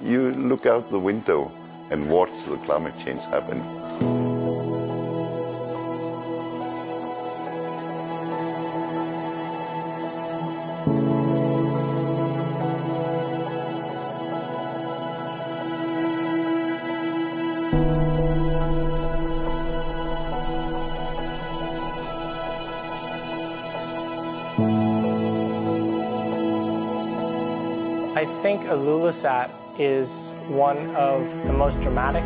you look out the window and watch the climate change happen. I think Ilulissat is one of the most dramatic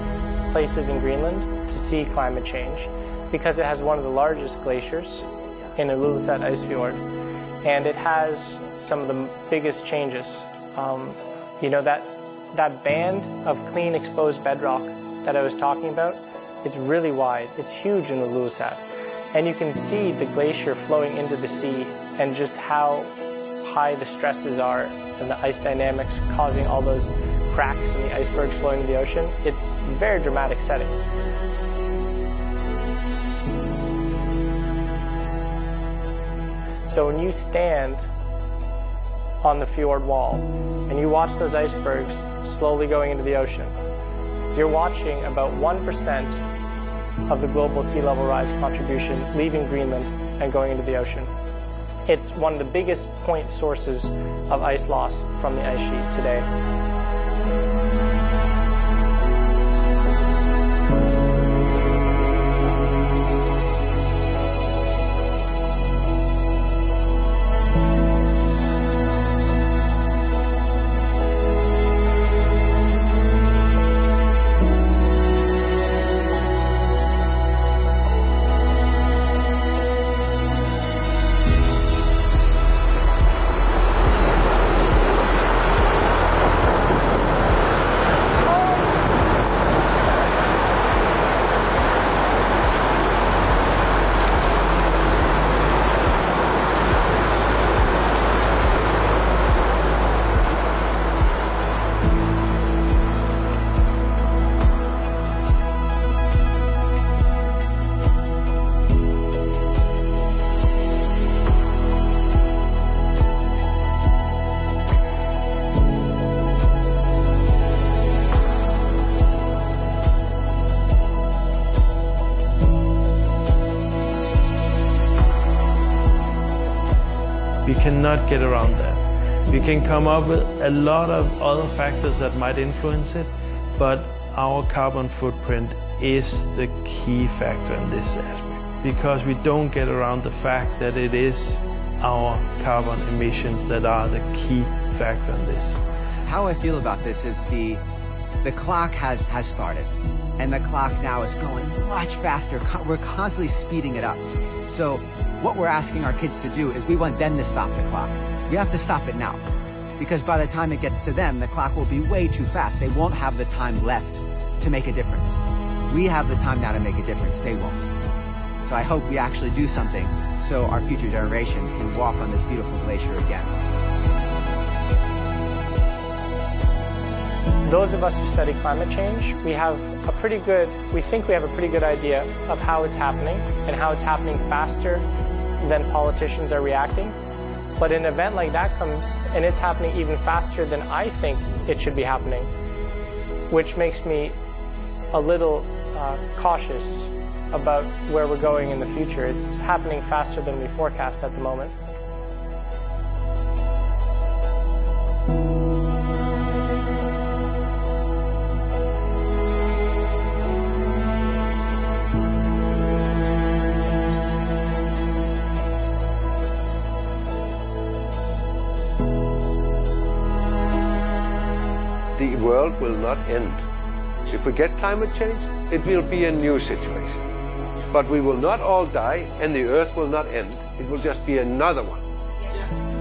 places in Greenland to see climate change because it has one of the largest glaciers in Ilulissat Ice Fjord, and it has some of the biggest changes. That band of clean exposed bedrock that I was talking about, it's really wide. It's huge in Ilulissat, and you can see the glacier flowing into the sea and just how high the stresses are and the ice dynamics causing all those cracks in the icebergs flowing into the ocean. It's a very dramatic setting. So when you stand on the fjord wall and you watch those icebergs slowly going into the ocean, you're watching about 1% of the global sea level rise contribution leaving Greenland and going into the ocean. It's one of the biggest point sources of ice loss from the ice sheet today. We cannot get around that. We can come up with a lot of other factors that might influence it, but our carbon footprint is the key factor in this aspect, because we don't get around the fact that it is our carbon emissions that are the key factor in this. How I feel about this is the clock has started, and the clock now is going much faster. We're constantly speeding it up. So what we're asking our kids to do is we want them to stop the clock. We have to stop it now, because by the time it gets to them, the clock will be way too fast. They won't have the time left to make a difference. We have the time now to make a difference. They won't. So I hope we actually do something so our future generations can walk on this beautiful glacier again. Those of us who study climate change, we think we have a pretty good idea of how it's happening and how it's happening faster than politicians are reacting. But an event like that comes and it's happening even faster than I think it should be happening, which makes me a little cautious about where we're going in the future. It's happening faster than we forecast at the moment. The world will not end. If we get climate change, it will be a new situation. But we will not all die, and the earth will not end. It will just be another one.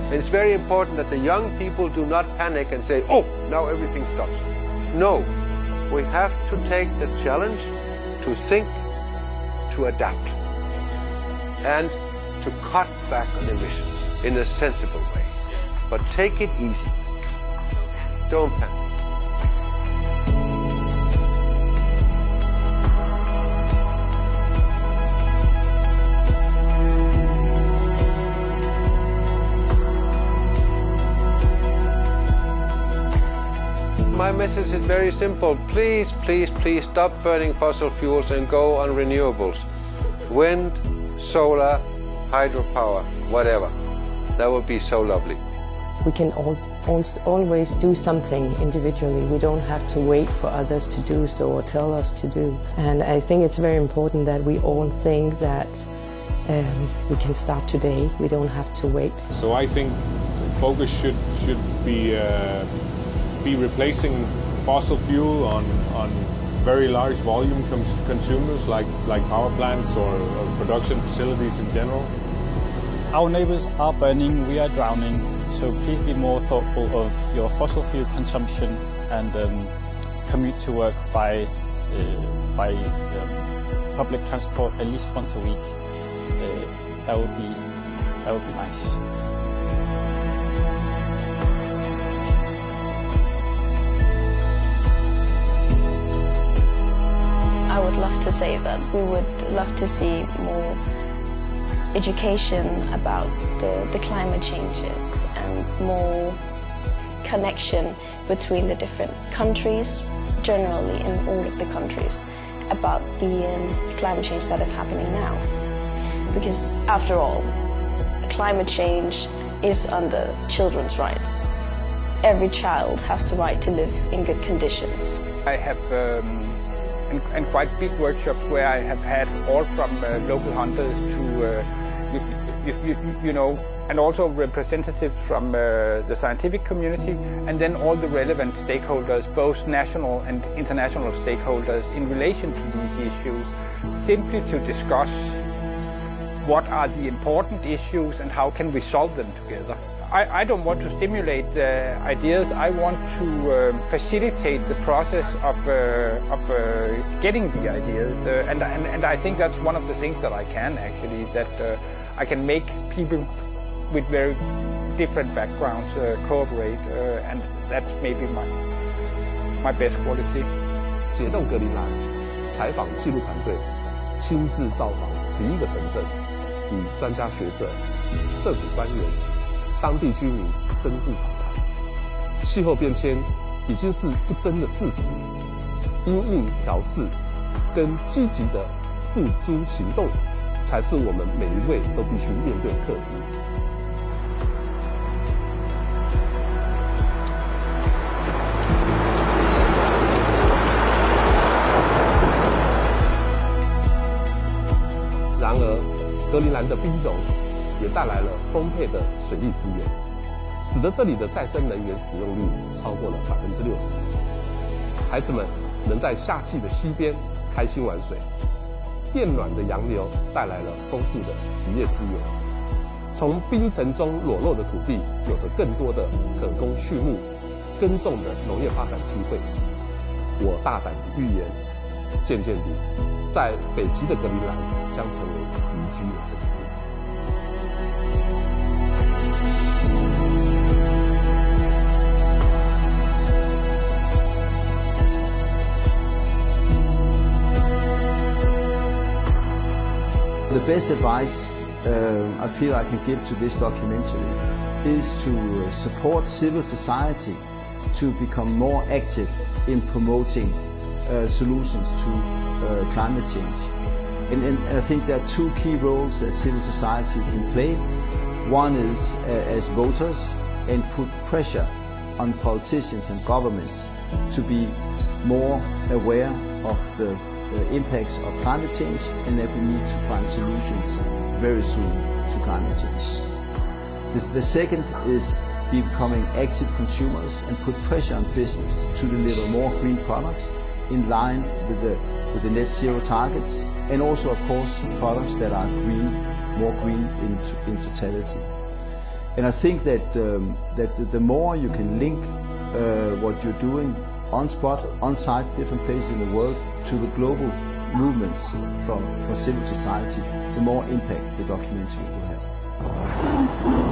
And it's very important that the young people do not panic and say, oh, now everything stops. No, we have to take the challenge to think, to adapt, and to cut back on emissions in a sensible way. But take it easy. Don't panic. my message is very simple. Please, please, please stop burning fossil fuels and go on renewables. Wind, solar, hydropower, whatever. That would be so lovely. We can always do something individually. We don't have to wait for others to do so or tell us to do. And I think it's very important that we all think that we can start today. We don't have to wait. So I think focus should be replacing fossil fuel on very large volume consumers like power plants or production facilities in general. Our neighbors are burning, we are drowning, so please be more thoughtful of your fossil fuel consumption and commute to work by public transport at least once a week. That would be nice. I would love to say that we would love to see more education about the climate changes and more connection between the different countries, generally in all of the countries, about the climate change that is happening now. Because after all, climate change is under children's rights. Every child has the right to live in good conditions. I have and quite big workshops where I have had all from local hunters to you know, and also representatives from the scientific community, and then all the relevant stakeholders, both national and international stakeholders, in relation to these issues, simply to discuss what are the important issues and how can we solve them together. I don't want to stimulate ideas. I want to facilitate the process of getting the ideas, and I think that's one of the things that I can actually, that I can make people with very different backgrounds cooperate, and that's maybe my best quality. 解冻格陵兰采访记录团队亲自造访11个城镇，与专家学者、政府官员、当地居民深度访谈。气候变迁已经是不争的事实，因应调适跟积极的付诸行动，才是我们每一位都必须面对的课题。然而，格陵兰的冰融也带来了丰沛的水利资源，使得这里的再生能源使用率超过了60%。孩子们能在夏季的溪边开心玩水，变暖的洋流带来了丰富的渔业资源。从冰层中裸露的土地，有着更多的可供畜牧、耕种的农业发展机会。我大胆地预言，渐渐地，在北极的格陵兰将成为宜居的城市。The best advice I feel I can give to this documentary is to support civil society to become more active in promoting solutions to climate change. And I think there are two key roles that civil society can play. One is as voters, and put pressure on politicians and governments to be more aware of the impacts of climate change, and that we need to find solutions very soon to climate change. The second is becoming active consumers and put pressure on business to deliver more green products in line with the net zero targets, and also of course products that are green, more green in totality. And I think that the more you can link what you're doing on spot, on site, different places in the world, to the global movements for civil society, the more impact the documentary will have.